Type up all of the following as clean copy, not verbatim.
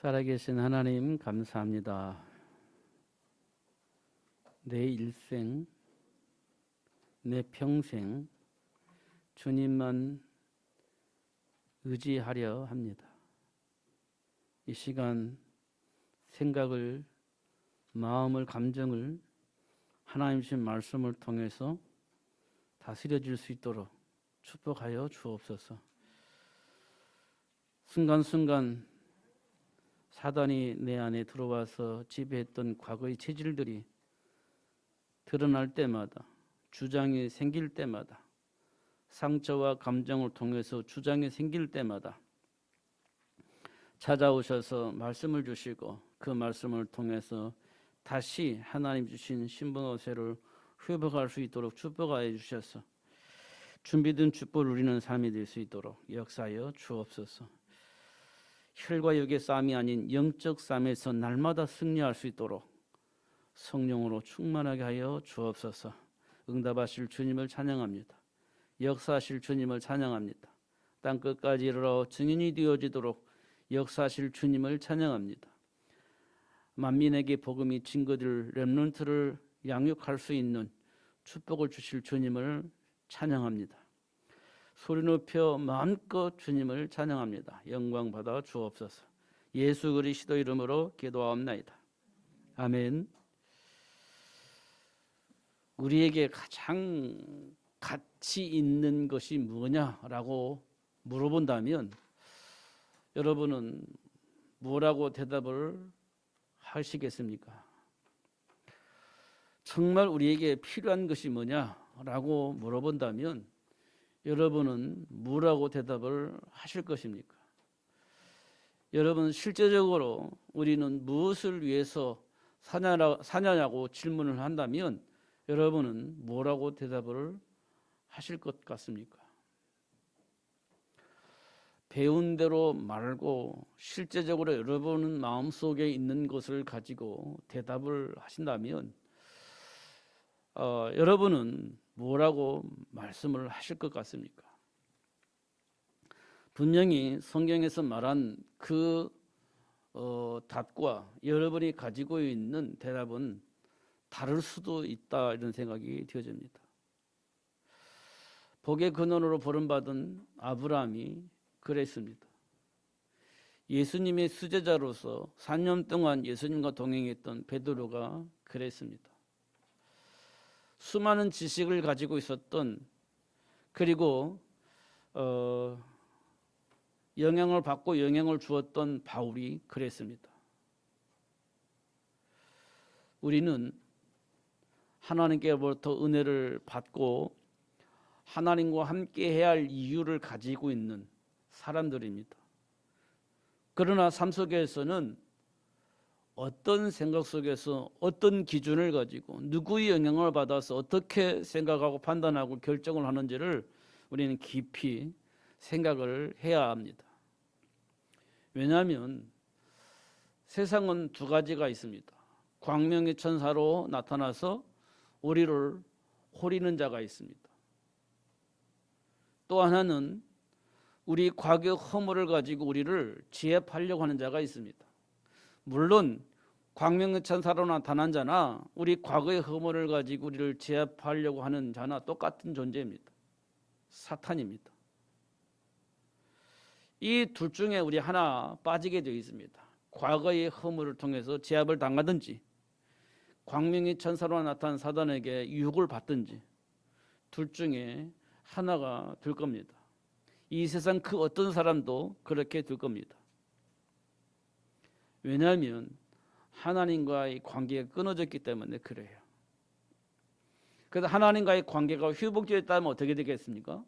살아계신 하나님 감사합니다. 내 일생, 내 평생 주님만 의지하려 합니다. 이 시간 생각을, 마음을, 감정을 하나님 주신 말씀을 통해서 다스려질 수 있도록 축복하여 주옵소서. 순간순간 사단이 내 안에 들어와서 지배했던 과거의 체질들이 드러날 때마다, 주장이 생길 때마다, 상처와 감정을 통해서 주장이 생길 때마다 찾아오셔서 말씀을 주시고 그 말씀을 통해서 다시 하나님 주신 신분호세를 회복할 수 있도록 축복하여 주셔서 준비된 축복을 누리는 삶이 될 수 있도록 역사하여 주옵소서. 혈과 육의 싸움이 아닌 영적 싸움에서 날마다 승리할 수 있도록 성령으로 충만하게 하여 주옵소서. 응답하실 주님을 찬양합니다. 역사하실 주님을 찬양합니다. 땅끝까지 이르러 증인이 되어지도록 역사하실 주님을 찬양합니다. 만민에게 복음이 증거될 렘넌트를 양육할 수 있는 축복을 주실 주님을 찬양합니다. 소리 높여 마음껏 주님을 찬양합니다. 영광 받아 주옵소서. 예수 그리스도 이름으로 기도하옵나이다. 아멘. 우리에게 가장 가치 있는 것이 뭐냐라고 물어본다면 여러분은 뭐라고 대답을 하시겠습니까? 정말 우리에게 필요한 것이 뭐냐라고 물어본다면 여러분은 뭐라고 대답을 하실 것입니까? 여러분 실제적으로 우리는 무엇을 위해서 사냐냐고 질문을 한다면 여러분은 뭐라고 대답을 하실 것 같습니까? 배운 대로 말고 실제적으로 여러분은 마음속에 있는 것을 가지고 대답을 하신다면 여러분은 뭐라고 말씀을 하실 것 같습니까? 분명히 성경에서 말한 그 답과 여러분이 가지고 있는 대답은 다를 수도 있다 이런 생각이 되어집니다. 복의 근원으로 버림받은 아브라함이 그랬습니다. 예수님의 수제자로서 4년 동안 예수님과 동행했던 베드로가 그랬습니다. 수많은 지식을 가지고 있었던 그리고 영향을 받고 영향을 주었던 바울이 그랬습니다. 우리는 하나님께로부터 은혜를 받고 하나님과 함께 해야 할 이유를 가지고 있는 사람들입니다. 그러나 삶 속에서는 어떤 생각 속에서 어떤 기준을 가지고 누구의 영향을 받아서 어떻게 생각하고 판단하고 결정을 하는지를 우리는 깊이 생각을 해야 합니다. 왜냐하면 세상은 두 가지가 있습니다. 광명의 천사로 나타나서 우리를 호리는 자가 있습니다. 또 하나는 우리 과거 허물을 가지고 우리를 제압하려고 하는 자가 있습니다. 물론 광명의 천사로 나타난 자나 우리 과거의 허물을 가지고 우리를 제압하려고 하는 자나 똑같은 존재입니다. 사탄입니다. 이 둘 중에 우리 하나 빠지게 되어 있습니다. 과거의 허물을 통해서 제압을 당하든지 광명의 천사로 나타난 사단에게 유혹을 받든지 둘 중에 하나가 될 겁니다. 이 세상 그 어떤 사람도 그렇게 될 겁니다. 왜냐하면 하나님과의 관계가 끊어졌기 때문에 그래요. 그래서 하나님과의 관계가 회복되었다면 어떻게 되겠습니까?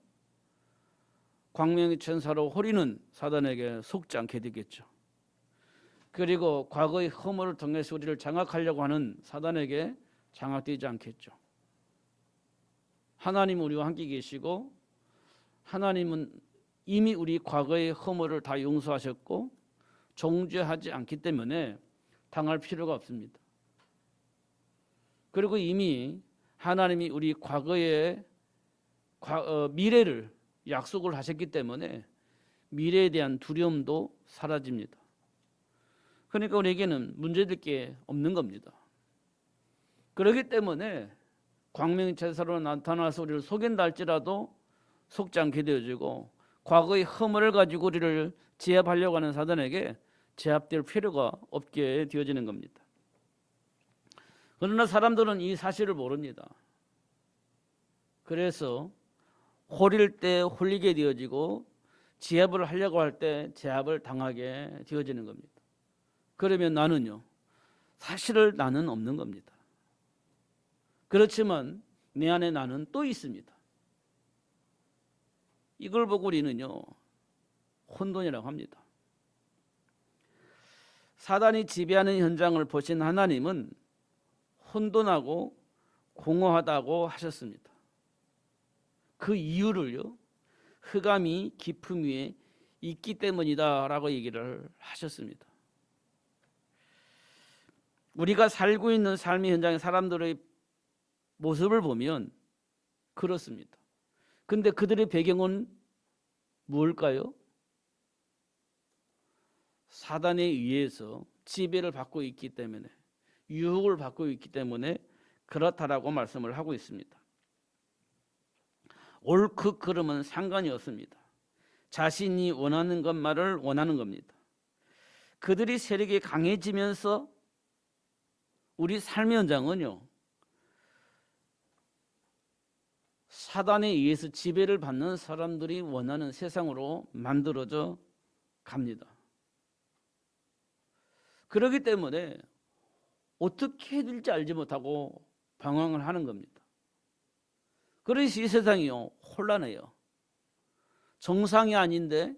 광명의 천사로 호리는 사단에게 속지 않게 되겠죠. 그리고 과거의 허물을 통해서 우리를 장악하려고 하는 사단에게 장악되지 않겠죠. 하나님은 우리와 함께 계시고 하나님은 이미 우리 과거의 허물을 다 용서하셨고 정죄하지 않기 때문에 당할 필요가 없습니다. 그리고 이미 하나님이 우리 과거의 미래를 약속을 하셨기 때문에 미래에 대한 두려움도 사라집니다. 그러니까 우리에게는 문제될 게 없는 겁니다. 그렇기 때문에 광명제사로 나타나서 우리를 속인다 할지라도 속지 않게 되어지고, 과거의 허물을 가지고 우리를 제압하려고 하는 사단에게 제압될 필요가 없게 되어지는 겁니다. 그러나 사람들은 이 사실을 모릅니다. 그래서 홀릴 때 홀리게 되어지고 제압을 하려고 할 때 제압을 당하게 되어지는 겁니다. 그러면 나는요, 사실을 나는 없는 겁니다. 그렇지만 내 안에 나는 또 있습니다. 이걸 보고 우리는요, 혼돈이라고 합니다. 사단이 지배하는 현장을 보신 하나님은 혼돈하고 공허하다고 하셨습니다. 그 이유를요, 흑암이 깊음 위에 있기 때문이다라고 얘기를 하셨습니다. 우리가 살고 있는 삶의 현장의 사람들의 모습을 보면 그렇습니다. 근데 그들의 배경은 무엇일까요? 사단에 의해서 지배를 받고 있기 때문에, 유혹을 받고 있기 때문에 그렇다라고 말씀을 하고 있습니다. 옳고 그름은 상관이 없습니다. 자신이 원하는 것만을 원하는 겁니다. 그들이 세력이 강해지면서 우리 삶의 현장은요, 사단에 의해서 지배를 받는 사람들이 원하는 세상으로 만들어져 갑니다. 그렇기 때문에 어떻게 해야 될지 알지 못하고 방황을 하는 겁니다. 그래서 이 세상이요, 혼란해요. 정상이 아닌데,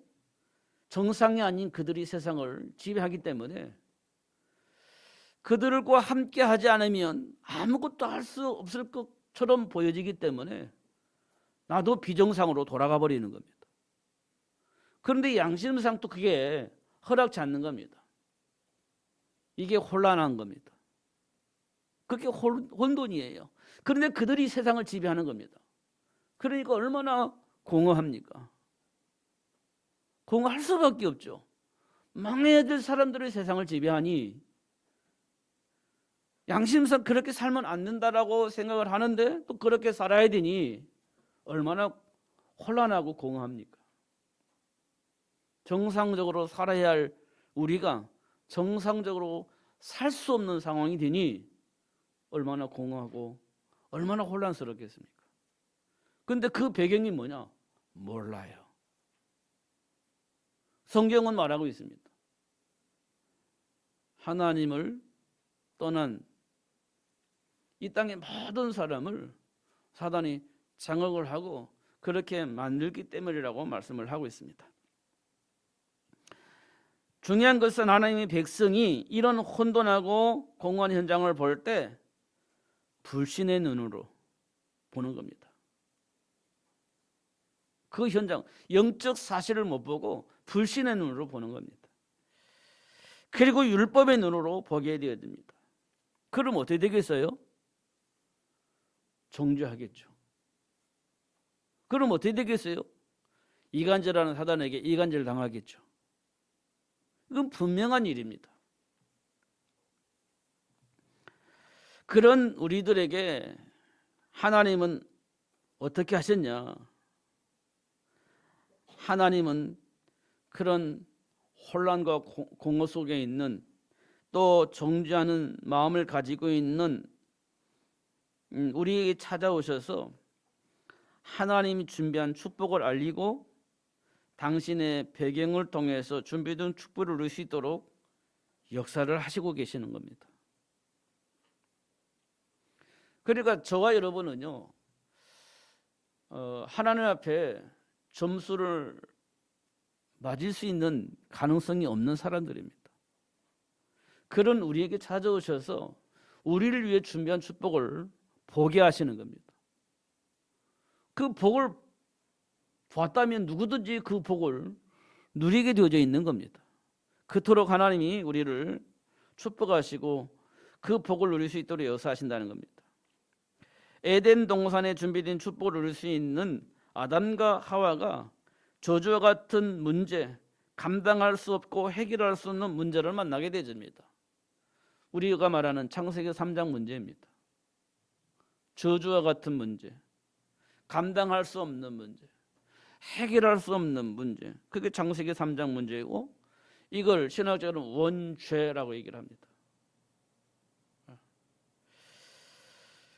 정상이 아닌 그들이 세상을 지배하기 때문에 그들과 함께 하지 않으면 아무것도 할 수 없을 것처럼 보여지기 때문에 나도 비정상으로 돌아가 버리는 겁니다. 그런데 양심상 또 그게 허락치 않는 겁니다. 이게 혼란한 겁니다. 그게 혼돈이에요. 그런데 그들이 세상을 지배하는 겁니다. 그러니까 얼마나 공허합니까? 공허할 수밖에 없죠. 망해야 될 사람들이 세상을 지배하니 양심상 그렇게 살면 안 된다라고 생각을 하는데 또 그렇게 살아야 되니 얼마나 혼란하고 공허합니까? 정상적으로 살아야 할 우리가 정상적으로 살 수 없는 상황이 되니 얼마나 공허하고 얼마나 혼란스럽겠습니까? 근데 그 배경이 뭐냐? 몰라요. 성경은 말하고 있습니다. 하나님을 떠난 이 땅의 모든 사람을 사단이 장악을 하고 그렇게 만들기 때문이라고 말씀을 하고 있습니다. 중요한 것은 하나님의 백성이 이런 혼돈하고 공허한 현장을 볼 때 불신의 눈으로 보는 겁니다. 그 현장, 영적 사실을 못 보고 불신의 눈으로 보는 겁니다. 그리고 율법의 눈으로 보게 되어야 됩니다. 그럼 어떻게 되겠어요? 정죄하겠죠. 그럼 어떻게 되겠어요? 이간질하는 사단에게 이간질 당하겠죠. 이건 분명한 일입니다. 그런 우리들에게 하나님은 어떻게 하셨냐? 하나님은 그런 혼란과 공허 속에 있는 또 정죄하는 마음을 가지고 있는 우리에게 찾아오셔서 하나님이 준비한 축복을 알리고 당신의 배경을 통해서 준비된 축복을 누릴 수 있도록 역사를 하시고 계시는 겁니다. 그러니까 저와 여러분은요, 하나님 앞에 점수를 맞을 수 있는 가능성이 없는 사람들입니다. 그런 우리에게 찾아오셔서 우리를 위해 준비한 축복을 보게 하시는 겁니다. 그 복을 봤다면 누구든지 그 복을 누리게 되어져 있는 겁니다. 그토록 하나님이 우리를 축복하시고 그 복을 누릴 수 있도록 역사하신다는 겁니다. 에덴 동산에 준비된 축복을 누릴 수 있는 아담과 하와가 저주와 같은 문제, 감당할 수 없고 해결할 수 없는 문제를 만나게 되집니다. 우리가 말하는 창세기 3장 문제입니다. 저주와 같은 문제, 감당할 수 없는 문제, 해결할 수 없는 문제, 그게 창세기 3장 문제이고, 이걸 신학적으로는 원죄라고 얘기를 합니다.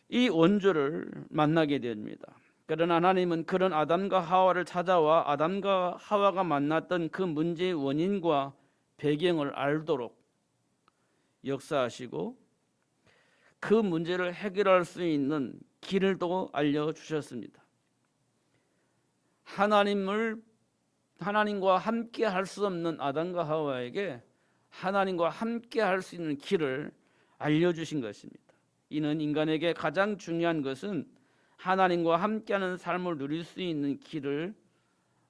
이 원죄를 만나게 됩니다. 그러나 하나님은 그런 아담과 하와를 찾아와 아담과 하와가 만났던 그 문제의 원인과 배경을 알도록 역사하시고 그 문제를 해결할 수 있는 길을 또 알려주셨습니다. 하나님과 함께 할 수 없는 아담과 하와에게 하나님과 함께 할 수 있는 길을 알려주신 것입니다. 이는 인간에게 가장 중요한 것은 하나님과 함께하는 삶을 누릴 수 있는 길을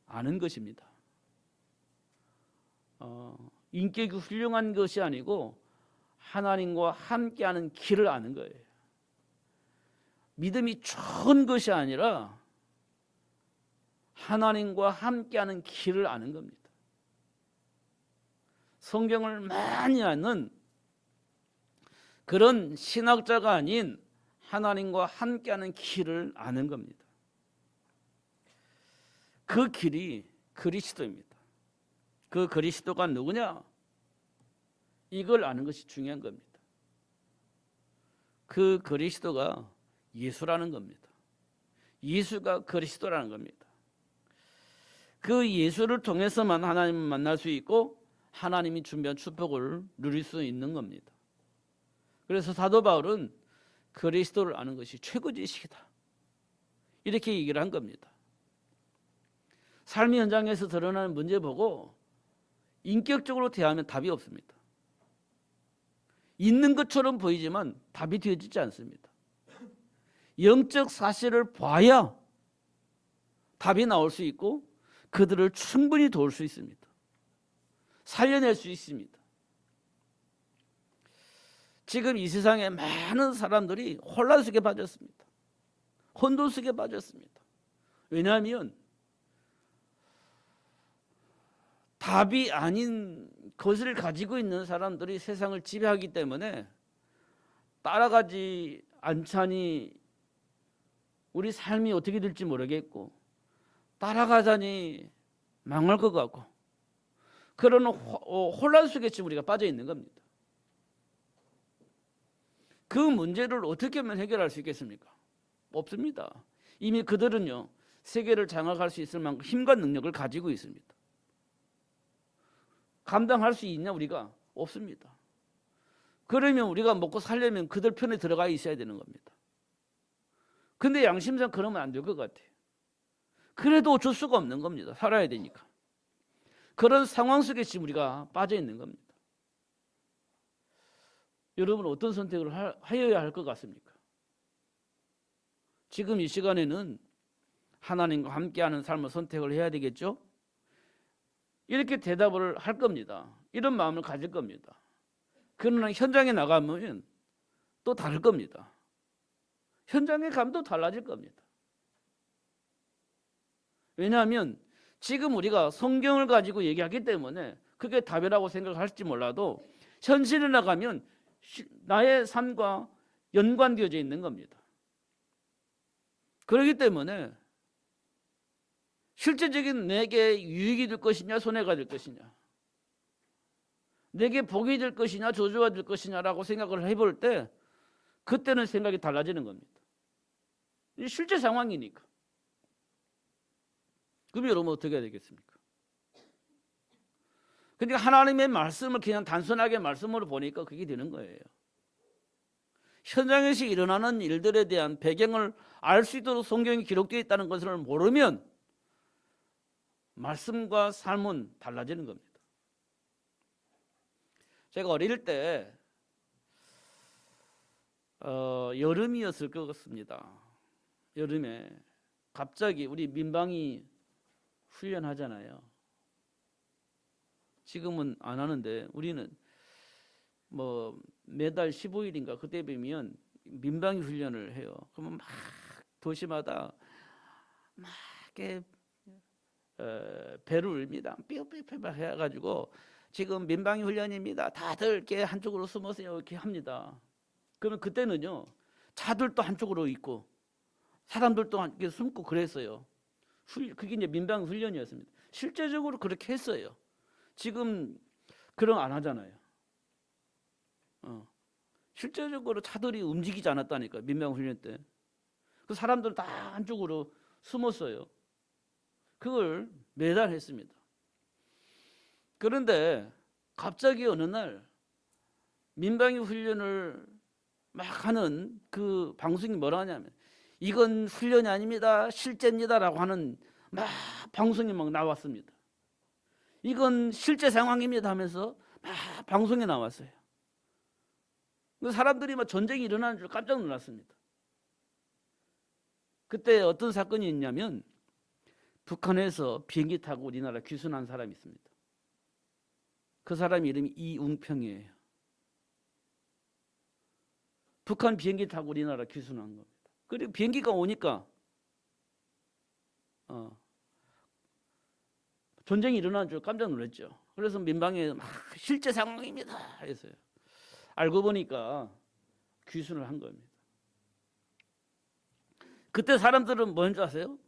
아는 것입니다. 인격이 훌륭한 것이 아니고 하나님과 함께하는 길을 아는 거예요. 믿음이 좋은 것이 아니라 하나님과 함께하는 길을 아는 겁니다. 성경을 많이 아는 그런 신학자가 아닌 하나님과 함께하는 길을 아는 겁니다. 그 길이 그리스도입니다. 그 그리스도가 누구냐? 이걸 아는 것이 중요한 겁니다. 그 그리스도가 예수라는 겁니다. 예수가 그리스도라는 겁니다. 그 예수를 통해서만 하나님을 만날 수 있고 하나님이 준비한 축복을 누릴 수 있는 겁니다. 그래서 사도 바울은 그리스도를 아는 것이 최고 지식이다, 이렇게 얘기를 한 겁니다. 삶의 현장에서 드러나는 문제 보고 인격적으로 대하면 답이 없습니다. 있는 것처럼 보이지만 답이 되어지지 않습니다. 영적 사실을 봐야 답이 나올 수 있고 그들을 충분히 도울 수 있습니다. 살려낼 수 있습니다. 지금 이 세상에 많은 사람들이 혼란 속에 빠졌습니다. 혼돈 속에 빠졌습니다. 왜냐하면 답이 아닌 것을 가지고 있는 사람들이 세상을 지배하기 때문에 따라가지 않자니 우리 삶이 어떻게 될지 모르겠고 따라가자니 망할 것 같고 그런 혼란 속에 지금 우리가 빠져 있는 겁니다. 그 문제를 어떻게 하면 해결할 수 있겠습니까? 없습니다. 이미 그들은요, 세계를 장악할 수 있을 만큼 힘과 능력을 가지고 있습니다. 감당할 수 있냐 우리가? 없습니다. 그러면 우리가 먹고 살려면 그들 편에 들어가 있어야 되는 겁니다. 근데 양심상 그러면 안 될 것 같아요. 그래도 어쩔 수가 없는 겁니다. 살아야 되니까. 그런 상황 속에 지금 우리가 빠져 있는 겁니다. 여러분 어떤 선택을 하여야 할 것 같습니까? 지금 이 시간에는 하나님과 함께하는 삶을 선택을 해야 되겠죠? 이렇게 대답을 할 겁니다. 이런 마음을 가질 겁니다. 그러나 현장에 나가면 또 다를 겁니다. 현장에 가면 또 달라질 겁니다. 왜냐하면 지금 우리가 성경을 가지고 얘기하기 때문에 그게 답이라고 생각할지 몰라도 현실에 나가면 나의 삶과 연관되어져 있는 겁니다. 그렇기 때문에 실제적인 내게 유익이 될 것이냐 손해가 될 것이냐, 내게 복이 될 것이냐 저주가 될 것이냐라고 생각을 해볼 때 그때는 생각이 달라지는 겁니다. 실제 상황이니까. 그럼 여러분 어떻게 해야 되겠습니까? 그러니까 하나님의 말씀을 그냥 단순하게 말씀으로 보니까 그게 되는 거예요. 현장에서 일어나는 일들에 대한 배경을 알 수 있도록 성경이 기록되어 있다는 것을 모르면 말씀과 삶은 달라지는 겁니다. 제가 어릴 때 여름이었을 것 같습니다. 여름에 갑자기 우리 민방위 훈련하잖아요. 지금은 안 하는데 우리는 뭐 매달 15일인가 그때 되면 민방위 훈련을 해요. 그러면 막 도시마다 막 이렇게 배를 울립니다. 삐삐삐삐 해가지고 지금 민방위 훈련입니다. 다들 이렇게 한쪽으로 숨으세요. 이렇게 합니다. 그러면 그때는요 차들도 한쪽으로 있고 사람들도 이렇게 숨고 그랬어요. 그게 이제 민방위 훈련이었습니다. 실제적으로 그렇게 했어요. 지금 그런 안 하잖아요. 실제적으로 차들이 움직이지 않았다니까 민방위 훈련 때. 그 사람들 다 한쪽으로 숨었어요. 그걸 매달 했습니다. 그런데 갑자기 어느 날 민방위 훈련을 막 하는 그 방송이 뭐라 하냐면 이건 훈련이 아닙니다. 실제입니다라고 하는 막 방송이 막 나왔습니다. 이건 실제 상황입니다 하면서 막 방송에 나왔어요. 사람들이 막 전쟁이 일어나는 줄 깜짝 놀랐습니다. 그때 어떤 사건이 있냐면 북한에서 비행기 타고 우리나라 귀순한 사람이 있습니다. 그 사람 이름이 이웅평이에요. 북한 비행기 타고 우리나라 귀순한 겁니다. 그리고 비행기가 오니까 전쟁이 일어나는 줄 깜짝 놀랐죠. 그래서 민방위에 막 실제 상황입니다 했어요. 알고 보니까 귀순을 한 겁니다. 그때 사람들은 뭔 줄 아세요?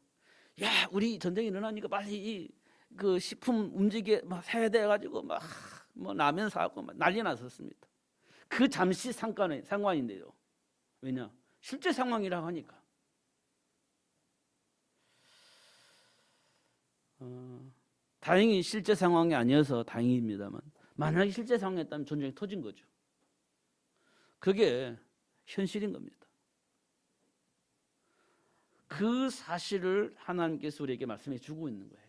야, 우리 전쟁이 일어나니까 빨리 그 식품 움직여 막 사야 돼 가지고 막 뭐 라면 사고 막 난리 났었습니다. 그 잠시 상관인데요. 왜냐? 실제 상황이라고 하니까. 다행히 실제 상황이 아니어서 다행입니다만 만약에 실제 상황이었다면 전쟁이 터진 거죠. 그게 현실인 겁니다. 그 사실을 하나님께서 우리에게 말씀해 주고 있는 거예요.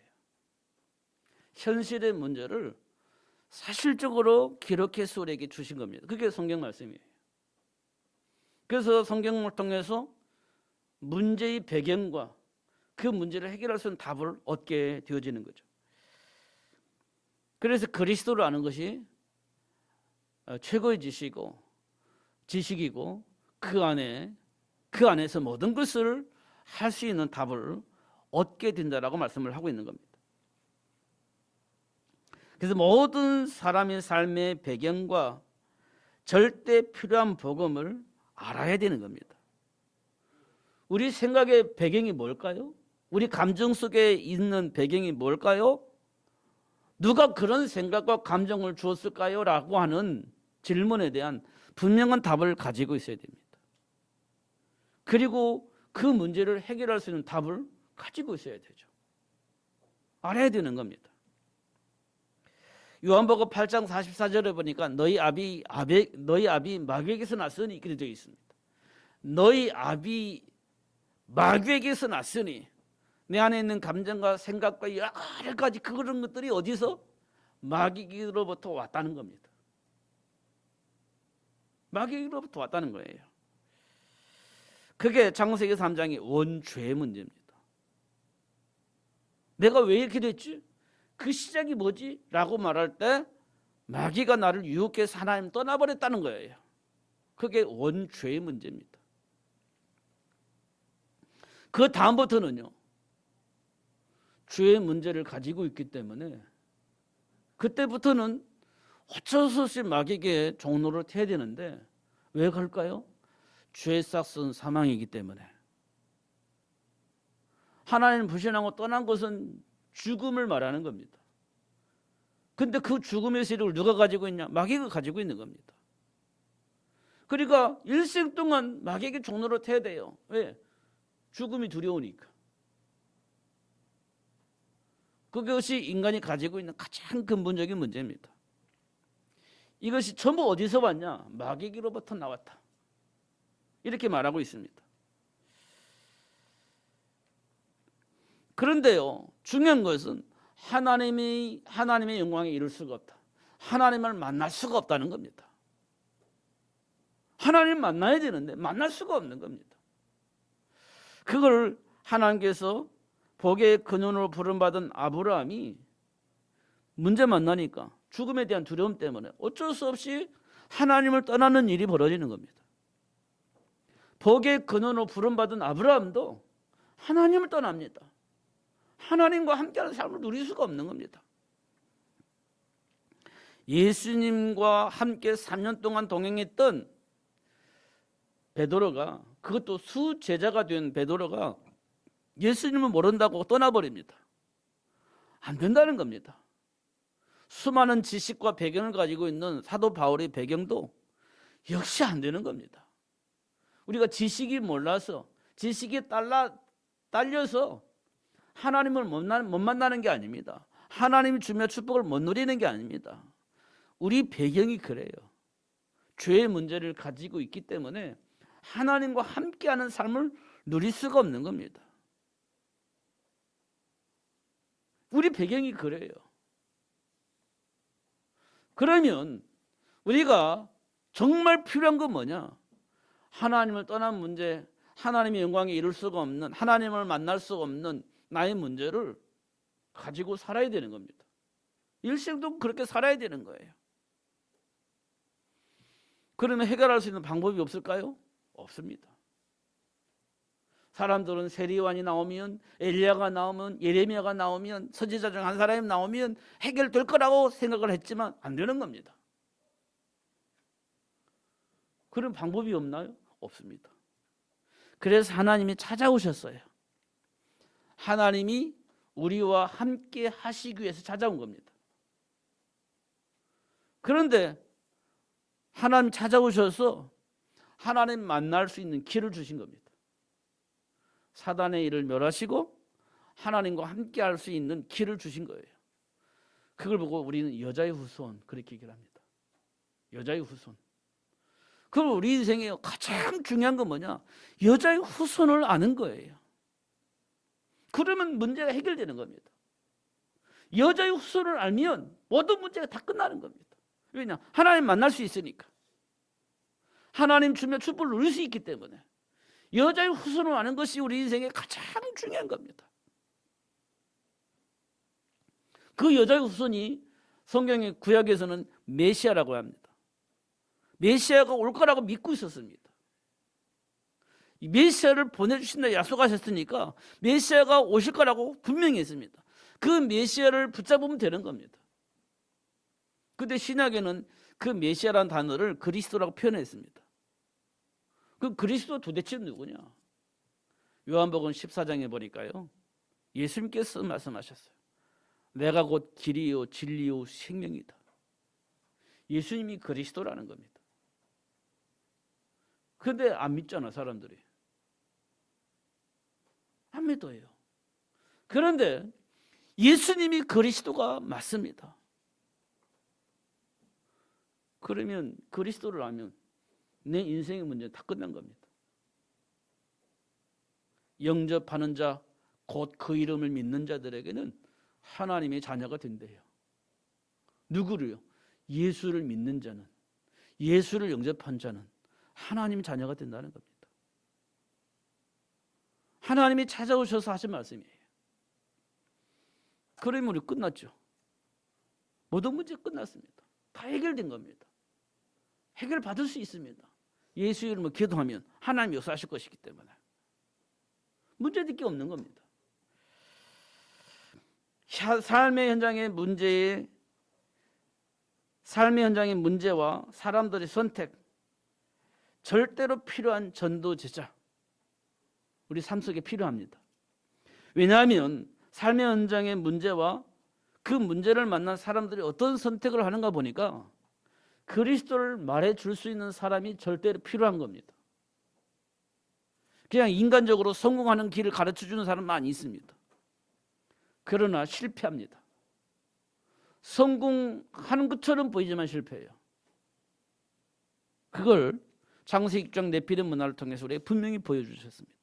현실의 문제를 사실적으로 기록해서 우리에게 주신 겁니다. 그게 성경 말씀이에요. 그래서 성경을 통해서 문제의 배경과 그 문제를 해결할 수 있는 답을 얻게 되어지는 거죠. 그래서 그리스도를 아는 것이 최고의 지식이고 그 안에서 모든 것을 할 수 있는 답을 얻게 된다라고 말씀을 하고 있는 겁니다. 그래서 모든 사람의 삶의 배경과 절대 필요한 복음을 알아야 되는 겁니다. 우리 생각의 배경이 뭘까요? 우리 감정 속에 있는 배경이 뭘까요? 누가 그런 생각과 감정을 주었을까요? 라고 하는 질문에 대한 분명한 답을 가지고 있어야 됩니다. 그리고 그 문제를 해결할 수 있는 답을 가지고 있어야 되죠. 알아야 되는 겁니다. 요한복음 8장 44절에 보니까 너희 아비 마귀에게서 났으니 이렇게 되어 있습니다. 너희 아비 마귀에게서 났으니 내 안에 있는 감정과 생각과 여러 가지 그런 것들이 어디서? 마귀로부터 왔다는 겁니다. 마귀로부터 왔다는 거예요. 그게 창세기 3장의 원죄의 문제입니다. 내가 왜 이렇게 됐지? 그 시작이 뭐지? 라고 말할 때 마귀가 나를 유혹해서 하나님 떠나버렸다는 거예요. 그게 원죄의 문제입니다. 그 다음부터는요, 죄의 문제를 가지고 있기 때문에 그때부터는 어쩔 수 없이 마귀에게 종로를 태야 되는데 왜 그럴까요? 죄의 싹은 사망이기 때문에. 하나님 불신하고 떠난 것은 죽음을 말하는 겁니다. 근데 그 죽음의 세력을 누가 가지고 있냐? 마귀가 가지고 있는 겁니다. 그러니까 일생 동안 마귀에게 종로를 태야 돼요. 왜? 죽음이 두려우니까. 그것이 인간이 가지고 있는 가장 근본적인 문제입니다. 이것이 전부 어디서 왔냐? 마귀로부터 나왔다. 이렇게 말하고 있습니다. 그런데요, 중요한 것은 하나님의 영광에 이룰 수가 없다. 하나님을 만날 수가 없다는 겁니다. 하나님 만나야 되는데 만날 수가 없는 겁니다. 그걸 하나님께서 복의 근원으로 부름받은 아브라함이 문제 만나니까 죽음에 대한 두려움 때문에 어쩔 수 없이 하나님을 떠나는 일이 벌어지는 겁니다. 복의 근원으로 부름받은 아브라함도 하나님을 떠납니다. 하나님과 함께하는 삶을 누릴 수가 없는 겁니다. 예수님과 함께 3년 동안 동행했던 베드로가, 그것도 수제자가 된 베드로가 예수님을 모른다고 떠나버립니다. 안 된다는 겁니다. 수많은 지식과 배경을 가지고 있는 사도 바울의 배경도 역시 안 되는 겁니다. 우리가 지식이 몰라서, 지식이 딸려서 하나님을 못 만나는 게 아닙니다. 하나님이 주며 축복을 못 누리는 게 아닙니다. 우리 배경이 그래요. 죄의 문제를 가지고 있기 때문에 하나님과 함께하는 삶을 누릴 수가 없는 겁니다. 우리 배경이 그래요. 그러면 우리가 정말 필요한 건 뭐냐? 하나님을 떠난 문제, 하나님의 영광에 이룰 수가 없는, 하나님을 만날 수가 없는 나의 문제를 가지고 살아야 되는 겁니다. 일생도 그렇게 살아야 되는 거예요. 그러면 해결할 수 있는 방법이 없을까요? 없습니다. 사람들은 세리완이 나오면, 엘리야가 나오면, 예레미야가 나오면, 선지자 중 한 사람이 나오면 해결될 거라고 생각을 했지만 안 되는 겁니다. 그런 방법이 없나요? 없습니다. 그래서 하나님이 찾아오셨어요. 하나님이 우리와 함께 하시기 위해서 찾아온 겁니다. 그런데 하나님 찾아오셔서 하나님 만날 수 있는 길을 주신 겁니다. 사단의 일을 멸하시고 하나님과 함께 할 수 있는 길을 주신 거예요. 그걸 보고 우리는 여자의 후손, 그렇게 얘기를 합니다. 여자의 후손. 그럼 우리 인생에 가장 중요한 건 뭐냐? 여자의 후손을 아는 거예요. 그러면 문제가 해결되는 겁니다. 여자의 후손을 알면 모든 문제가 다 끝나는 겁니다. 왜냐? 하나님 만날 수 있으니까. 하나님 주며 축복을 누릴 수 있기 때문에. 여자의 후손을 아는 것이 우리 인생에 가장 중요한 겁니다. 그 여자의 후손이 성경의 구약에서는 메시아라고 합니다. 메시아가 올 거라고 믿고 있었습니다. 메시아를 보내주신다 약속하셨으니까 메시아가 오실 거라고 분명히 했습니다. 그 메시아를 붙잡으면 되는 겁니다. 그런데 신약에는 그 메시아라는 단어를 그리스도라고 표현했습니다. 그 그리스도 도대체 누구냐? 요한복음 14장에 보니까요, 예수님께서 말씀하셨어요. 내가 곧 길이요 진리요 생명이다. 예수님이 그리스도라는 겁니다. 그런데 안 믿잖아, 사람들이. 안 믿어요. 그런데 예수님이 그리스도가 맞습니다. 그러면 그리스도를 알면 내 인생의 문제는 다 끝난 겁니다. 영접하는 자, 곧 그 이름을 믿는 자들에게는 하나님의 자녀가 된대요. 누구를요? 예수를 믿는 자는, 예수를 영접한 자는 하나님의 자녀가 된다는 겁니다. 하나님이 찾아오셔서 하신 말씀이에요. 그러면 우리 끝났죠. 모든 문제 끝났습니다. 다 해결된 겁니다. 해결받을 수 있습니다. 예수 이름으로 기도하면 하나님이 역사하실 것이기 때문에 문제될 게 없는 겁니다. 삶의 현장의 문제와 사람들의 선택, 절대로 필요한 전도제자, 우리 삶 속에 필요합니다. 왜냐하면 삶의 현장의 문제와 그 문제를 만난 사람들이 어떤 선택을 하는가 보니까 그리스도를 말해줄 수 있는 사람이 절대로 필요한 겁니다. 그냥 인간적으로 성공하는 길을 가르쳐주는 사람 많이 있습니다. 그러나 실패합니다. 성공하는 것처럼 보이지만 실패해요. 그걸 창세기 6장 네피림 문화를 통해서 우리에게 분명히 보여주셨습니다.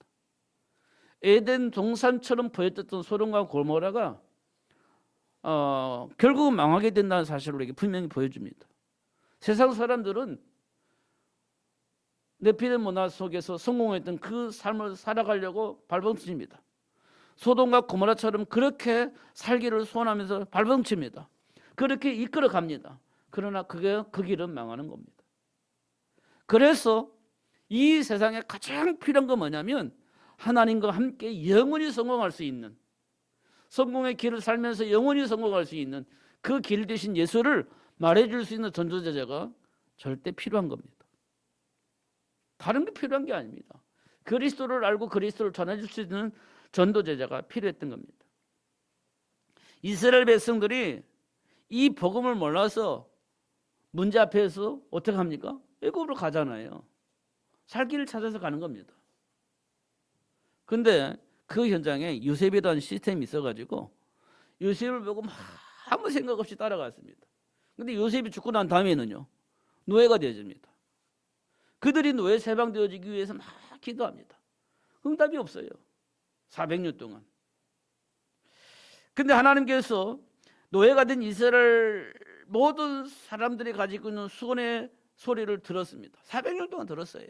에덴 동산처럼 보였던 소돔과 고모라가 결국은 망하게 된다는 사실을 우리에게 분명히 보여줍니다. 세상 사람들은 네피림 문화 속에서 성공했던 그 삶을 살아가려고 발버둥칩니다. 소돔과 고모라처럼 그렇게 살기를 소원하면서 발버둥칩니다. 그렇게 이끌어갑니다. 그러나 그 길은 망하는 겁니다. 그래서 이 세상에 가장 필요한 건 뭐냐면 하나님과 함께 영원히 성공할 수 있는, 성공의 길을 살면서 영원히 성공할 수 있는 그 길 대신 예수를 말해줄 수 있는 전도제자가 절대 필요한 겁니다. 다른 게 필요한 게 아닙니다. 그리스도를 알고 그리스도를 전해줄 수 있는 전도제자가 필요했던 겁니다. 이스라엘 백성들이 이 복음을 몰라서 문제 앞에서 어떻게 합니까? 애굽으로 가잖아요. 살 길을 찾아서 가는 겁니다. 근데 그 현장에 요셉이라는 시스템이 있어가지고 요셉을 보고 막 아무 생각 없이 따라갔습니다. 근데 요셉이 죽고 난 다음에는요, 노예가 되어집니다. 그들이 노예 해방되어지기 위해서 막 기도합니다. 응답이 없어요. 400년 동안. 근데 하나님께서 노예가 된 이스라엘 모든 사람들이 가지고 있는 수건의 소리를 들었습니다. 400년 동안 들었어요.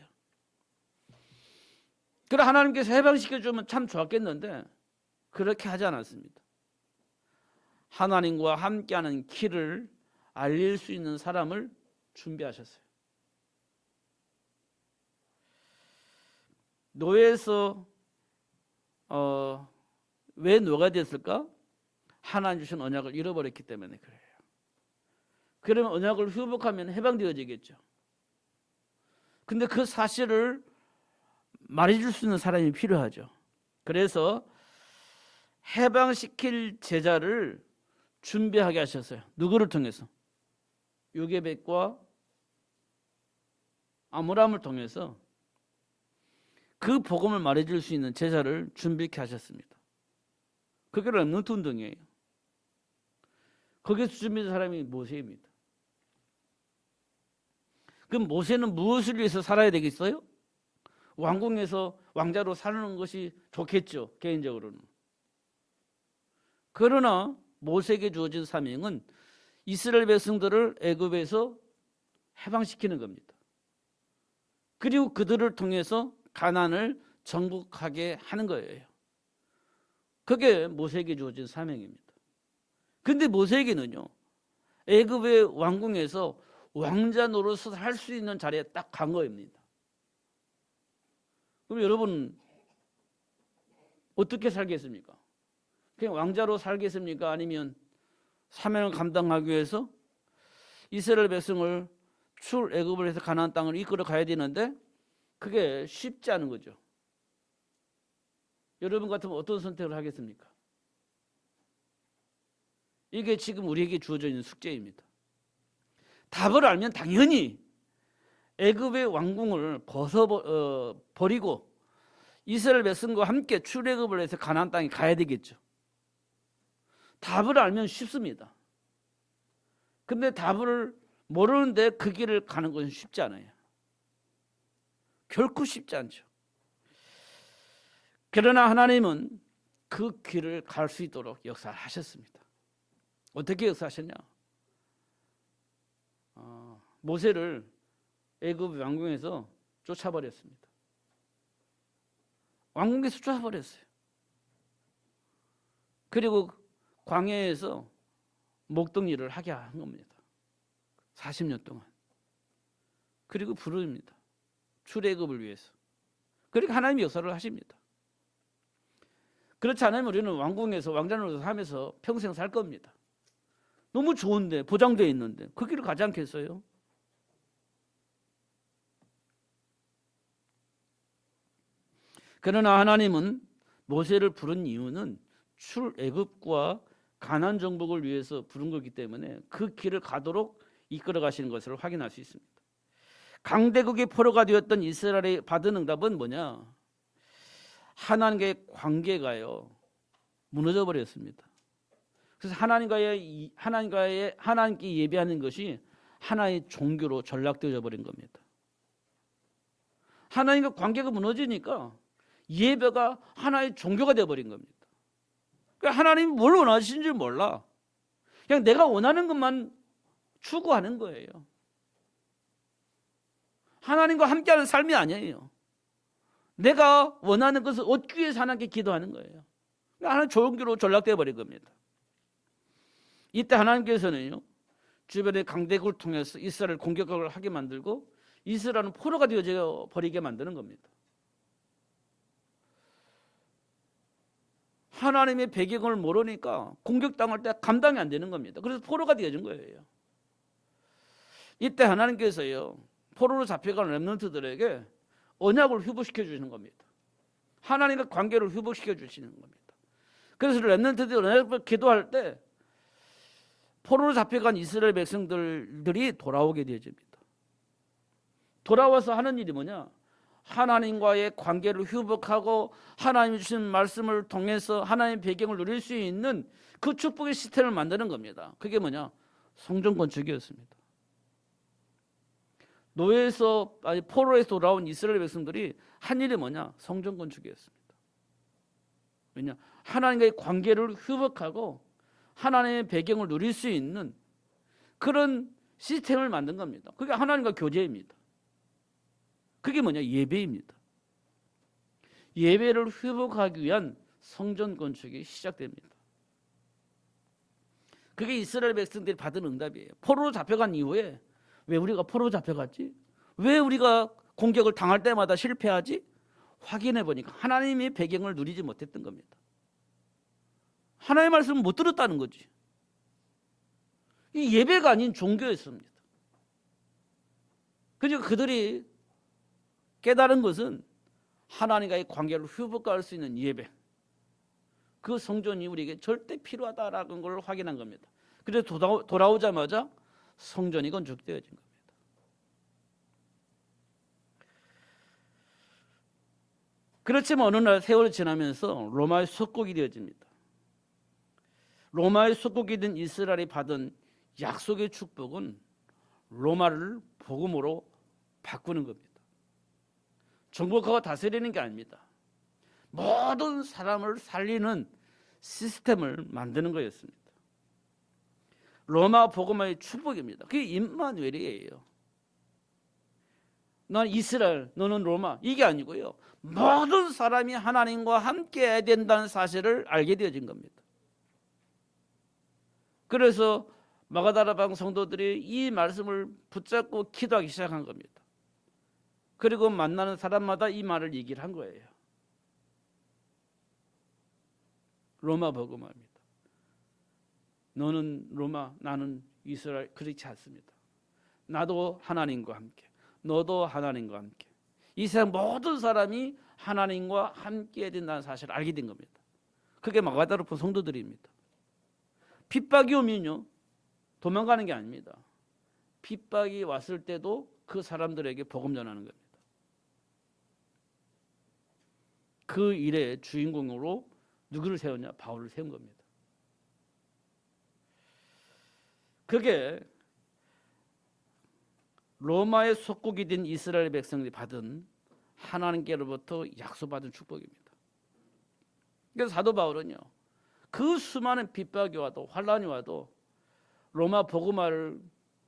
그래 하나님께서 해방시켜주면 참 좋았겠는데 그렇게 하지 않았습니다. 하나님과 함께하는 길을 알릴 수 있는 사람을 준비하셨어요. 노예에서 왜 노예가 됐을까? 하나님 주신 언약을 잃어버렸기 때문에 그래요. 그러면 언약을 회복하면 해방되어지겠죠. 근데 그 사실을 말해줄 수 있는 사람이 필요하죠. 그래서 해방시킬 제자를 준비하게 하셨어요. 누구를 통해서? 요게벳과 아므람을 통해서 그 복음을 말해줄 수 있는 제자를 준비케 하셨습니다. 그게 렘넌트 운동이에요. 거기서 준비된 사람이 모세입니다. 그럼 모세는 무엇을 위해서 살아야 되겠어요? 왕궁에서 왕자로 사는 것이 좋겠죠, 개인적으로는. 그러나 모세에게 주어진 사명은 이스라엘 백성들을 애굽에서 해방시키는 겁니다. 그리고 그들을 통해서 가나안을 정복하게 하는 거예요. 그게 모세에게 주어진 사명입니다. 근데 모세에게는요, 애굽의 왕궁에서 왕자 노릇을 할 수 있는 자리에 딱 간 거입니다. 그럼 여러분 어떻게 살겠습니까? 그냥 왕자로 살겠습니까? 아니면 사명을 감당하기 위해서 이스라엘 백성을 출애굽을 해서 가나안 땅을 이끌어 가야 되는데 그게 쉽지 않은 거죠. 여러분 같으면 어떤 선택을 하겠습니까? 이게 지금 우리에게 주어져 있는 숙제입니다. 답을 알면 당연히 애굽의 왕궁을 버리고 이스라엘 백성과 함께 출애굽을 해서 가나안 땅에 가야 되겠죠. 답을 알면 쉽습니다. 근데 답을 모르는데 그 길을 가는 것은 쉽지 않아요. 결코 쉽지 않죠. 그러나 하나님은 그 길을 갈 수 있도록 역사를 하셨습니다. 어떻게 역사하셨냐? 모세를 애굽 왕궁에서 쫓아버렸습니다. 왕궁에서 쫓아버렸어요. 그리고 광야에서 목동일을 하게 한 겁니다. 40년 동안. 그리고 부릅니다. 출애굽을 위해서. 그러니까 하나님이 역사를 하십니다. 그렇지 않으면 우리는 왕궁에서 왕자노릇을 하면서 평생 살 겁니다. 너무 좋은데, 보장되어 있는데 그 길을 가지 않겠어요? 그러나 하나님은 모세를 부른 이유는 출애굽과 가나안 정복을 위해서 부른 거기 때문에 그 길을 가도록 이끌어 가시는 것을 확인할 수 있습니다. 강대국의 포로가 되었던 이스라엘이 받은 응답은 뭐냐? 하나님과의 관계가요 무너져 버렸습니다. 그래서 하나님께 예배하는 것이 하나의 종교로 전락되어 버린 겁니다. 하나님과 관계가 무너지니까 예배가 하나의 종교가 되어 버린 겁니다. 그러니까 하나님이 뭘 원하시는지 몰라. 그냥 내가 원하는 것만 추구하는 거예요. 하나님과 함께하는 삶이 아니에요. 내가 원하는 것을 얻기 위해서 하나님께 기도하는 거예요. 하나님 종교로 전락되어 버린 겁니다. 이때 하나님께서는요, 주변의 강대국을 통해서 이스라엘을 공격을 하게 만들고 이스라엘은 포로가 되어져 버리게 만드는 겁니다. 하나님의 배경을 모르니까 공격당할 때 감당이 안 되는 겁니다. 그래서 포로가 되어진 거예요. 이때 하나님께서요, 포로로 잡혀간 렘넌트들에게 언약을 회복시켜 주시는 겁니다. 하나님과 관계를 회복시켜 주시는 겁니다. 그래서 렘넌트들이 언약을 기도할 때 포로로 잡혀간 이스라엘 백성들이 돌아오게 되어집니다. 돌아와서 하는 일이 뭐냐? 하나님과의 관계를 회복하고 하나님이 주신 말씀을 통해서 하나님의 배경을 누릴 수 있는 그 축복의 시스템을 만드는 겁니다. 그게 뭐냐? 성전 건축이었습니다. 노예에서 아니 포로에서 돌아온 이스라엘 백성들이 한 일이 뭐냐? 성전 건축이었습니다. 왜냐? 하나님과의 관계를 회복하고 하나님의 배경을 누릴 수 있는 그런 시스템을 만든 겁니다. 그게 하나님과 교제입니다. 그게 뭐냐? 예배입니다. 예배를 회복하기 위한 성전 건축이 시작됩니다. 그게 이스라엘 백성들이 받은 응답이에요. 포로로 잡혀간 이후에 왜 우리가 포로로 잡혀갔지? 왜 우리가 공격을 당할 때마다 실패하지? 확인해 보니까 하나님의 배경을 누리지 못했던 겁니다. 하나님의 말씀을 못 들었다는 거지. 이 예배가 아닌 종교였습니다. 그러니까 그들이 깨달은 것은 하나님과의 관계를 회복할 수 있는 예배, 그 성전이 우리에게 절대 필요하다라는 걸 확인한 겁니다. 그래서 돌아오자마자 성전이 건축되어진 겁니다. 그렇지만 어느 날 세월이 지나면서 로마의 속국이 되어집니다. 로마의 속국이 된 이스라엘이 받은 약속의 축복은 로마를 복음으로 바꾸는 겁니다. 정복하고 다스리는 게 아닙니다. 모든 사람을 살리는 시스템을 만드는 거였습니다. 로마 복음의 축복입니다. 그게 임마누엘이에요. 난 이스라엘, 너는 로마, 이게 아니고요. 모든 사람이 하나님과 함께 해야 된다는 사실을 알게 되어진 겁니다. 그래서 마가다라 방 성도들이 이 말씀을 붙잡고 기도하기 시작한 겁니다. 그리고 만나는 사람마다 이 말을 얘기를 한 거예요. 로마 복음화입니다. 너는 로마, 나는 이스라엘, 그렇지 않습니다. 나도 하나님과 함께, 너도 하나님과 함께. 이 세상 모든 사람이 하나님과 함께 해야 된다는 사실을 알게 된 겁니다. 그게 마가다라 방 성도들입니다. 핍박이 오면요, 도망가는 게 아닙니다. 핍박이 왔을 때도 그 사람들에게 복음 전하는 겁니다. 그 일의 주인공으로 누구를 세웠냐? 바울을 세운 겁니다. 그게 로마의 속국이 된 이스라엘 백성들이 받은 하나님께로부터 약속받은 축복입니다. 그래서 사도 바울은요, 그 수많은 핍박이 와도 환란이 와도 로마 복음화를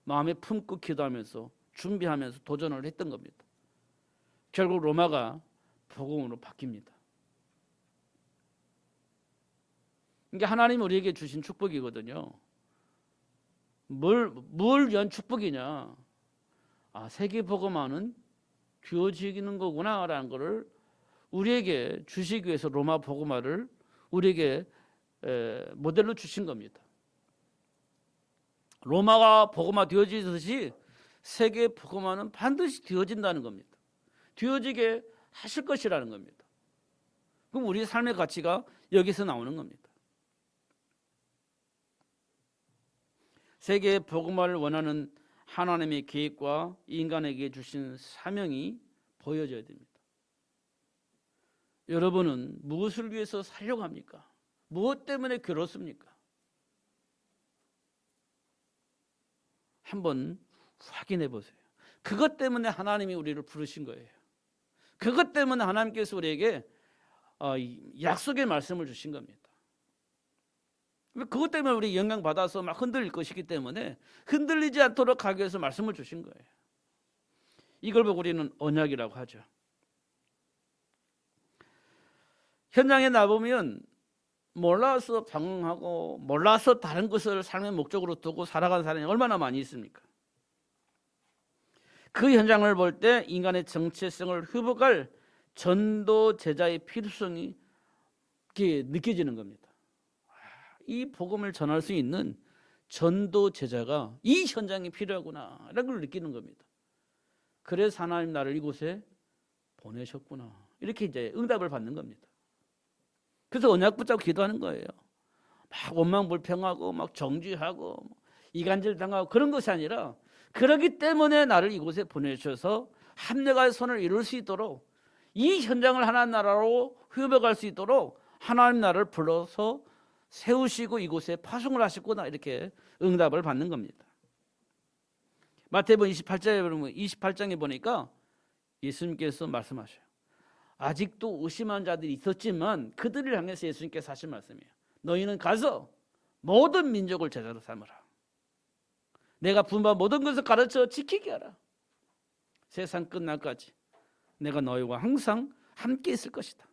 마음에 품고 기도하면서 준비하면서 도전을 했던 겁니다. 결국 로마가 복음으로 바뀝니다. 이게 하나님이 우리에게 주신 축복이거든요. 뭘 위한 축복이냐? 세계 복음화는 주어지는 거구나라는 것을 우리에게 주시기 위해서 로마 복음화를 우리에게 모델로 주신 겁니다. 로마가 복음화 되어지듯이 세계 복음화는 반드시 되어진다는 겁니다. 되어지게 하실 것이라는 겁니다. 그럼 우리 삶의 가치가 여기서 나오는 겁니다. 세계 복음화를 원하는 하나님의 계획과 인간에게 주신 사명이 보여져야 됩니다. 여러분은 무엇을 위해서 살려고 합니까? 무엇 때문에 괴롭습니까? 한번 확인해 보세요. 그것 때문에 하나님이 우리를 부르신 거예요. 그것 때문에 하나님께서 우리에게 약속의 말씀을 주신 겁니다. 그것 때문에 우리 영향 받아서 막 흔들릴 것이기 때문에 흔들리지 않도록 하기 위해서 말씀을 주신 거예요. 이걸 보고 우리는 언약이라고 하죠. 현장에 나보면 몰라서 방황하고 몰라서 다른 것을 삶의 목적으로 두고 살아가는 사람이 얼마나 많이 있습니까? 그 현장을 볼 때 인간의 정체성을 회복할 전도 제자의 필요성이 그게 느껴지는 겁니다. 이 복음을 전할 수 있는 전도 제자가 이 현장에 필요하구나 라는 걸 느끼는 겁니다. 그래서 하나님 나를 이곳에 보내셨구나 이렇게 이제 응답을 받는 겁니다. 그래서 언약 붙잡고 기도하는 거예요. 막 원망불평하고 막 정죄하고 이간질 당하고 그런 것이 아니라 그러기 때문에 나를 이곳에 보내셔서 합력할 선을 이룰 수 있도록 이 현장을 하나님 나라로 회복할 수 있도록 하나님 나라를 불러서 세우시고 이곳에 파송을 하셨구나 이렇게 응답을 받는 겁니다. 마태복음 28장에 보니까 예수님께서 말씀하셔요. 아직도 의심한 자들이 있었지만 그들을 향해서 예수님께서 하신 말씀이에요. 너희는 가서 모든 민족을 제자로 삼으라. 내가 분부한 모든 것을 가르쳐 지키게 하라. 세상 끝날까지 내가 너희와 항상 함께 있을 것이다.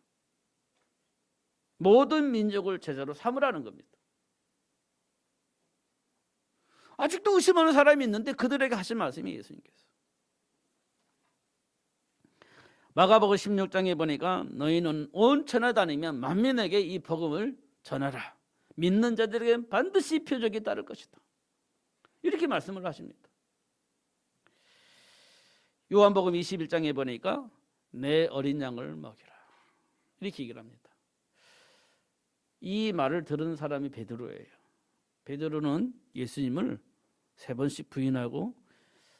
모든 민족을 제자로 삼으라는 겁니다. 아직도 의심하는 사람이 있는데 그들에게 하신 말씀이 예수님께서. 마가복음 16장에 보니까 너희는 온 천하 다니면 만민에게 이 복음을 전하라. 믿는 자들에게 반드시 표적이 따를 것이다. 이렇게 말씀을 하십니다. 요한복음 21장에 보니까 내 어린 양을 먹이라. 이렇게 얘기를 합니다. 이 말을 들은 사람이 베드로예요. 베드로는 예수님을 3번씩 부인하고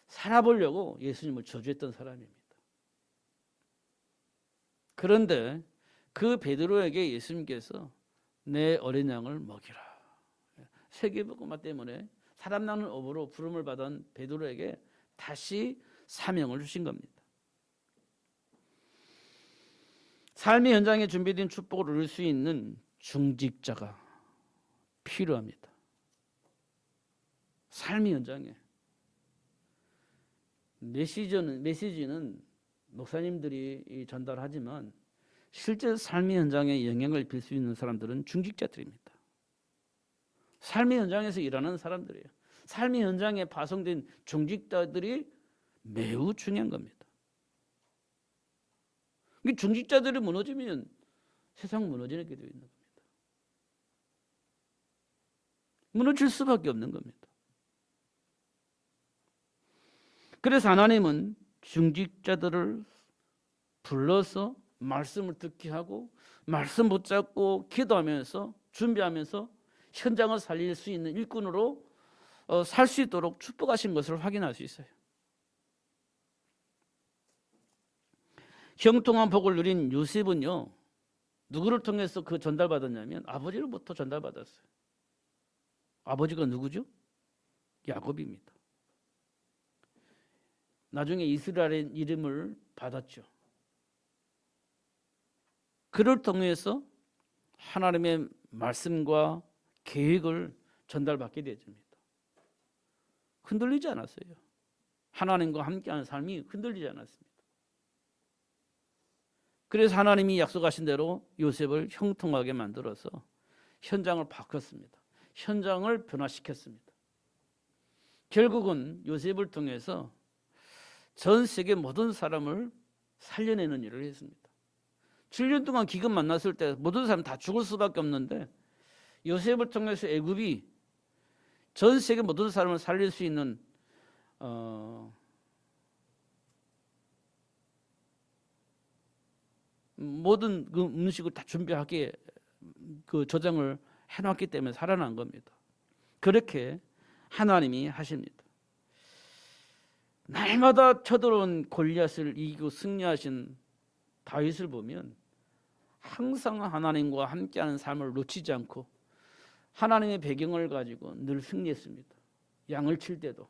살아보려고 예수님을 저주했던 사람입니다. 그런데 그 베드로에게 예수님께서 내 어린 양을 먹이라. 세계복음화 때문에 사람 낳는 어부로 부름을 받은 베드로에게 다시 사명을 주신 겁니다. 삶의 현장에 준비된 축복을 누릴 수 있는 중직자가 필요합니다. 삶의 현장에 메시지는 목사님들이 전달하지만 실제 삶의 현장에 영향을 빌 수 있는 사람들은 중직자들입니다. 삶의 현장에서 일하는 사람들이에요. 삶의 현장에 파송된 중직자들이 매우 중요한 겁니다. 중직자들이 무너지면 세상 무너지게 되어 있는 겁니다. 무너질 수밖에 없는 겁니다. 그래서 하나님은 중직자들을 불러서 말씀을 듣게 하고 말씀 붙잡고 기도하면서 준비하면서 현장을 살릴 수 있는 일꾼으로 살 수 있도록 축복하신 것을 확인할 수 있어요. 형통한 복을 누린 요셉은요, 누구를 통해서 그 전달받았냐면 아버지로부터 전달받았어요. 아버지가 누구죠? 야곱입니다. 나중에 이스라엘의 이름을 받았죠. 그를 통해서 하나님의 말씀과 계획을 전달받게 되어집니다. 흔들리지 않았어요. 하나님과 함께하는 삶이 흔들리지 않았습니다. 그래서 하나님이 약속하신 대로 요셉을 형통하게 만들어서 현장을 바꿨습니다. 현장을 변화시켰습니다. 결국은 요셉을 통해서 전 세계 모든 사람을 살려내는 일을 했습니다. 7년 동안 기근 만났을 때 모든 사람 다 죽을 수밖에 없는데 요셉을 통해서 애굽이 전 세계 모든 사람을 살릴 수 있는 모든 그 음식을 다 준비하게 그 저장을 해놨기 때문에 살아난 겁니다. 그렇게 하나님이 하십니다. 날마다 쳐들어온 골리앗을 이기고 승리하신 다윗을 보면 항상 하나님과 함께하는 삶을 놓치지 않고 하나님의 배경을 가지고 늘 승리했습니다. 양을 칠 때도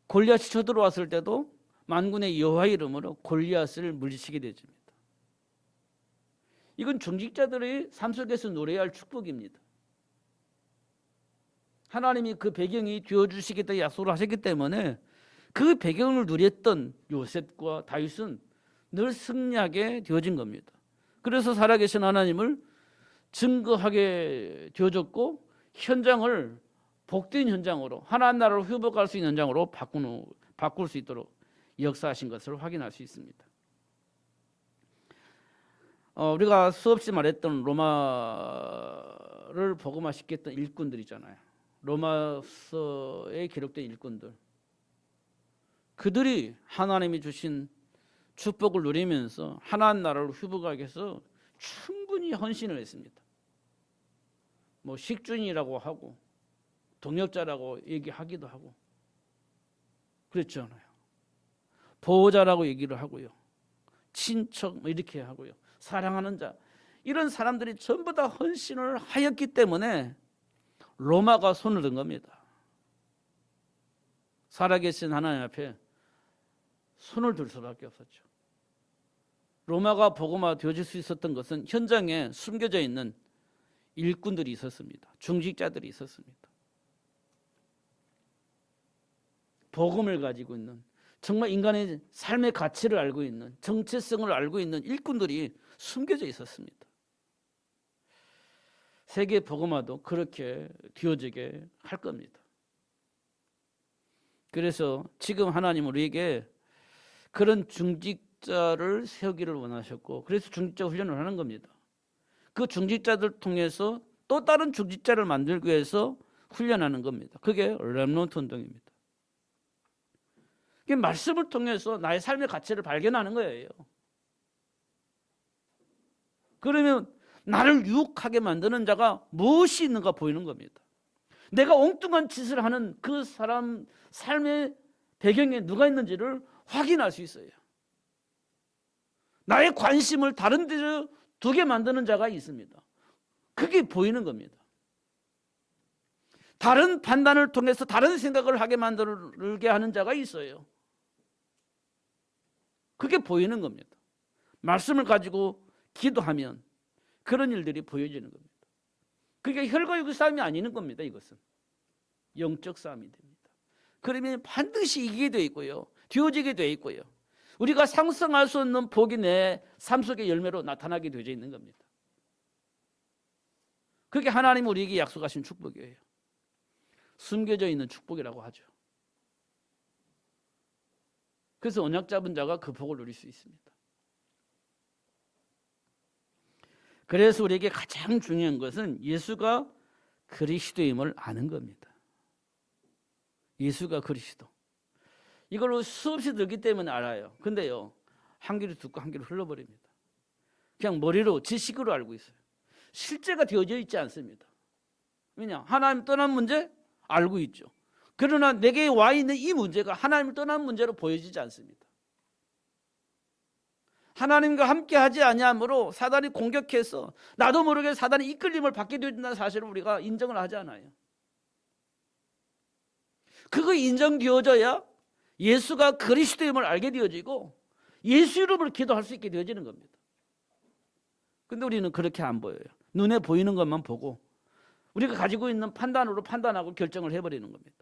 골리앗이 쳐들어왔을 때도 만군의 여호와의 이름으로 골리앗을 물리치게 되집니다. 이건 중직자들의 삶 속에서 누려야 할 축복입니다. 하나님이 그 배경이 되어주시겠다 약속을 하셨기 때문에 그 배경을 누렸던 요셉과 다윗은 늘 승리하게 되어진 겁니다. 그래서 살아계신 하나님을 증거하게 되어졌고 현장을 복된 현장으로 하나님 나라를 회복할 수 있는 현장으로 바꿀 수 있도록 역사하신 것을 확인할 수 있습니다. 우리가 수없이 말했던 로마를 복음화시켰던 일꾼들 있잖아요. 로마서에 기록된 일꾼들. 그들이 하나님이 주신 축복을 누리면서 하나님 나라를 회복하기 위해서 충분히 헌신을 했습니다. 뭐 식준이라고 하고 동역자라고 얘기하기도 하고 그랬잖아요. 보호자라고 얘기를 하고요. 친척 뭐 이렇게 하고요. 사랑하는 자 이런 사람들이 전부 다 헌신을 하였기 때문에 로마가 손을 든 겁니다. 살아계신 하나님 앞에 손을 들 수밖에 없었죠. 로마가 복음화 되어질 수 있었던 것은 현장에 숨겨져 있는 일꾼들이 있었습니다. 중직자들이 있었습니다. 복음을 가지고 있는 정말 인간의 삶의 가치를 알고 있는 정체성을 알고 있는 일꾼들이 숨겨져 있었습니다. 세계 복음화도 그렇게 되어지게 할 겁니다. 그래서 지금 하나님은 우리에게 그런 중직자를 세우기를 원하셨고 그래서 중직자 훈련을 하는 겁니다. 그 중직자들 통해서 또 다른 중직자를 만들기 위해서 훈련하는 겁니다. 그게 렘넌트 운동입니다. 이게 말씀을 통해서 나의 삶의 가치를 발견하는 거예요. 그러면 나를 유혹하게 만드는 자가 무엇이 있는가 보이는 겁니다. 내가 엉뚱한 짓을 하는 그 사람 삶의 배경에 누가 있는지를 확인할 수 있어요. 나의 관심을 다른 데로 두게 만드는 자가 있습니다. 그게 보이는 겁니다. 다른 판단을 통해서 다른 생각을 하게 만들게 하는 자가 있어요. 그게 보이는 겁니다. 말씀을 가지고 기도하면 그런 일들이 보여지는 겁니다. 그게 혈과육의 싸움이 아니는 겁니다. 이것은 영적 싸움이 됩니다. 그러면 반드시 이기게 되어 있고요. 되어지게 되어 있고요. 우리가 상상할 수 없는 복이 내 삶 속의 열매로 나타나게 되어 있는 겁니다. 그게 하나님 우리에게 약속하신 축복이에요. 숨겨져 있는 축복이라고 하죠. 그래서 언약 잡은 자가 그 복을 누릴 수 있습니다. 그래서 우리에게 가장 중요한 것은 예수가 그리스도임을 아는 겁니다. 예수가 그리스도. 이걸 수없이 들기 때문에 알아요. 근데요, 한 귀로 듣고 한 귀로 흘러버립니다. 그냥 머리로 지식으로 알고 있어요. 실제가 되어져 있지 않습니다. 왜냐? 하나님 떠난 문제 알고 있죠. 그러나 내게 와 있는 이 문제가 하나님을 떠난 문제로 보여지지 않습니다. 하나님과 함께 하지 아니함으로 사단이 공격해서 나도 모르게 사단의 이끌림을 받게 되어진다는 사실을 우리가 인정을 하지 않아요. 그거 인정되어져야 예수가 그리스도임을 알게 되어지고 예수 이름을 기도할 수 있게 되어지는 겁니다. 근데 우리는 그렇게 안 보여요. 눈에 보이는 것만 보고 우리가 가지고 있는 판단으로 판단하고 결정을 해버리는 겁니다.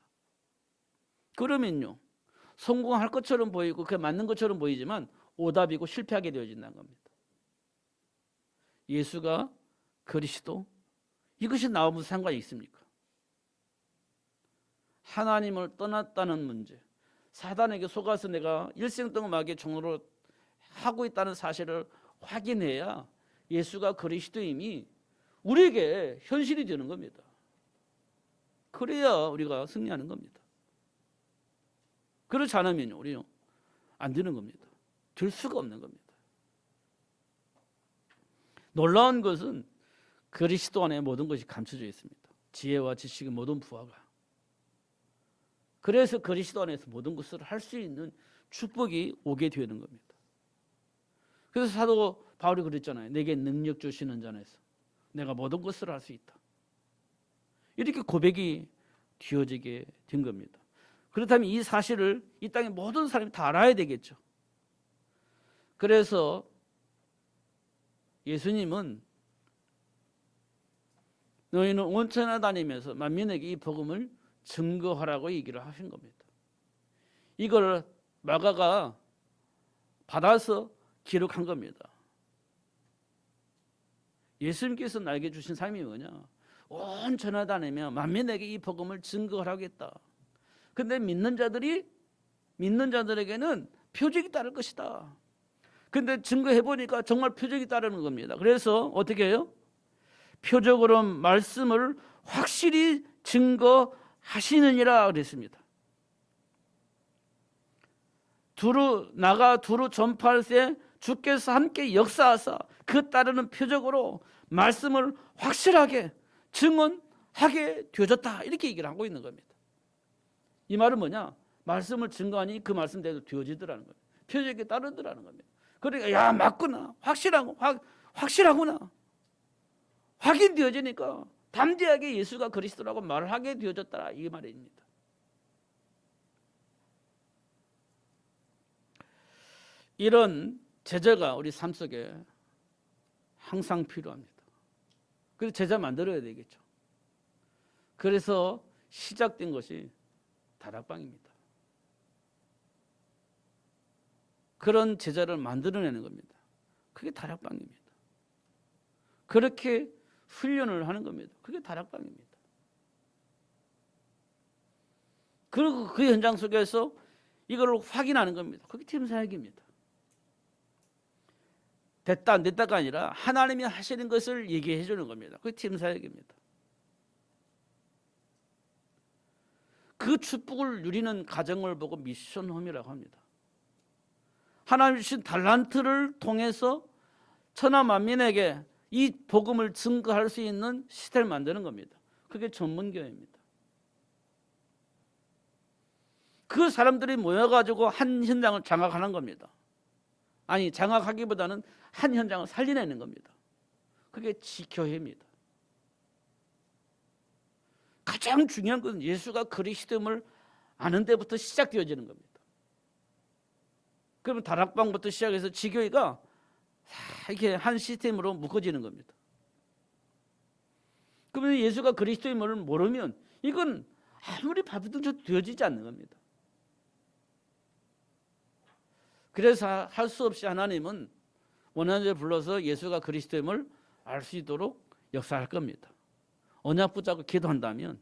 그러면요, 성공할 것처럼 보이고 그게 맞는 것처럼 보이지만 오답이고 실패하게 되어진다는 겁니다. 예수가 그리스도, 이것이 나와 무슨 상관이 있습니까? 하나님을 떠났다는 문제, 사단에게 속아서 내가 일생동안하게 종로로 하고 있다는 사실을 확인해야 예수가 그리스도임이 우리에게 현실이 되는 겁니다. 그래야 우리가 승리하는 겁니다. 그렇지 않으면 우리는 안 되는 겁니다. 될 수가 없는 겁니다. 놀라운 것은 그리스도 안에 모든 것이 감춰져 있습니다. 지혜와 지식의 모든 부하가. 그래서 그리스도 안에서 모든 것을 할 수 있는 축복이 오게 되는 겁니다. 그래서 사도 바울이 그랬잖아요. 내게 능력 주시는 자에서 내가 모든 것을 할 수 있다. 이렇게 고백이 되어지게 된 겁니다. 그렇다면 이 사실을 이 땅의 모든 사람이 다 알아야 되겠죠. 그래서 예수님은 너희는 온 천하 다니면서 만민에게 이 복음을 증거하라고 얘기를 하신 겁니다. 이걸 마가가 받아서 기록한 겁니다. 예수님께서 나에게 주신 삶이 뭐냐? 온 천하 다니며 만민에게 이 복음을 증거하라겠다. 근데 믿는 자들에게는 표적이 따를 것이다. 근데 증거해 보니까 정말 표적이 따르는 겁니다. 그래서 어떻게 해요? 표적으로 말씀을 확실히 증거하시느니라 그랬습니다. 두루 전파할세 주께서 함께 역사하사 그 따르는 표적으로 말씀을 확실하게 증언하게 되어졌다. 이렇게 얘기를 하고 있는 겁니다. 이 말은 뭐냐? 말씀을 증거하니 그 말씀대로 되어지더라는 거예요. 표적이 따르더라는 겁니다. 그러니까 야 맞구나, 확실하구나, 확인되어지니까 담대하게 예수가 그리스도라고 말을 하게 되어졌다, 이 말입니다. 이런 제자가 우리 삶 속에 항상 필요합니다. 그래서 제자 만들어야 되겠죠. 그래서 시작된 것이 다락방입니다. 그런 제자를 만들어내는 겁니다. 그게 다락방입니다. 그렇게 훈련을 하는 겁니다. 그게 다락방입니다. 그리고 그 현장 속에서 이걸 확인하는 겁니다. 그게 팀 사역입니다. 됐다 안 됐다가 아니라 하나님이 하시는 것을 얘기해 주는 겁니다. 그게 팀 사역입니다. 그 축복을 누리는 가정을 보고 미션홈이라고 합니다. 하나님 주신 달란트를 통해서 천하 만민에게 이 복음을 증거할 수 있는 시대를 만드는 겁니다. 그게 전문교회입니다. 그 사람들이 모여가지고 한 현장을 장악하는 겁니다. 아니, 장악하기보다는 한 현장을 살려내는 겁니다. 그게 지교회입니다. 가장 중요한 것은 예수가 그리스도임을 아는 데부터 시작되어지는 겁니다. 그러면 다락방부터 시작해서 지교회가 이렇게 한 시스템으로 묶어지는 겁니다. 그러면 예수가 그리스도임을 모르면 이건 아무리 바쁘든 되어지지 않는 겁니다. 그래서 할 수 없이 하나님은 원한을 불러서 예수가 그리스도임을 알 수 있도록 역사할 겁니다. 언약 붙잡고 기도한다면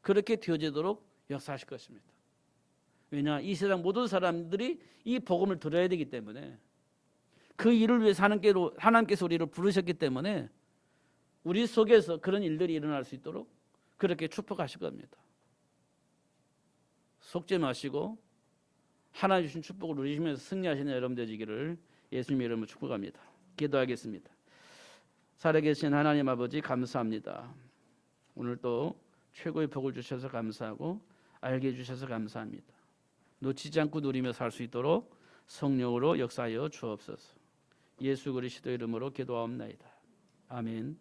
그렇게 되어지도록 역사하실 것입니다. 왜냐? 이 세상 모든 사람들이 이 복음을 들어야 되기 때문에, 그 일을 위해서 하나님께서 우리를 부르셨기 때문에 우리 속에서 그런 일들이 일어날 수 있도록 그렇게 축복하실 겁니다. 속지 마시고 하나님 주신 축복을 누리시면서 승리하시는 여러분 되시기를 예수님 이름으로 축복합니다. 기도하겠습니다. 살아계신 하나님 아버지, 감사합니다. 오늘 또 최고의 복을 주셔서 감사하고 알게 해주셔서 감사합니다. 놓치지 않고 누리며 살 수 있도록 성령으로 역사하여 주옵소서. 예수 그리스도 이름으로 기도하옵나이다. 아멘.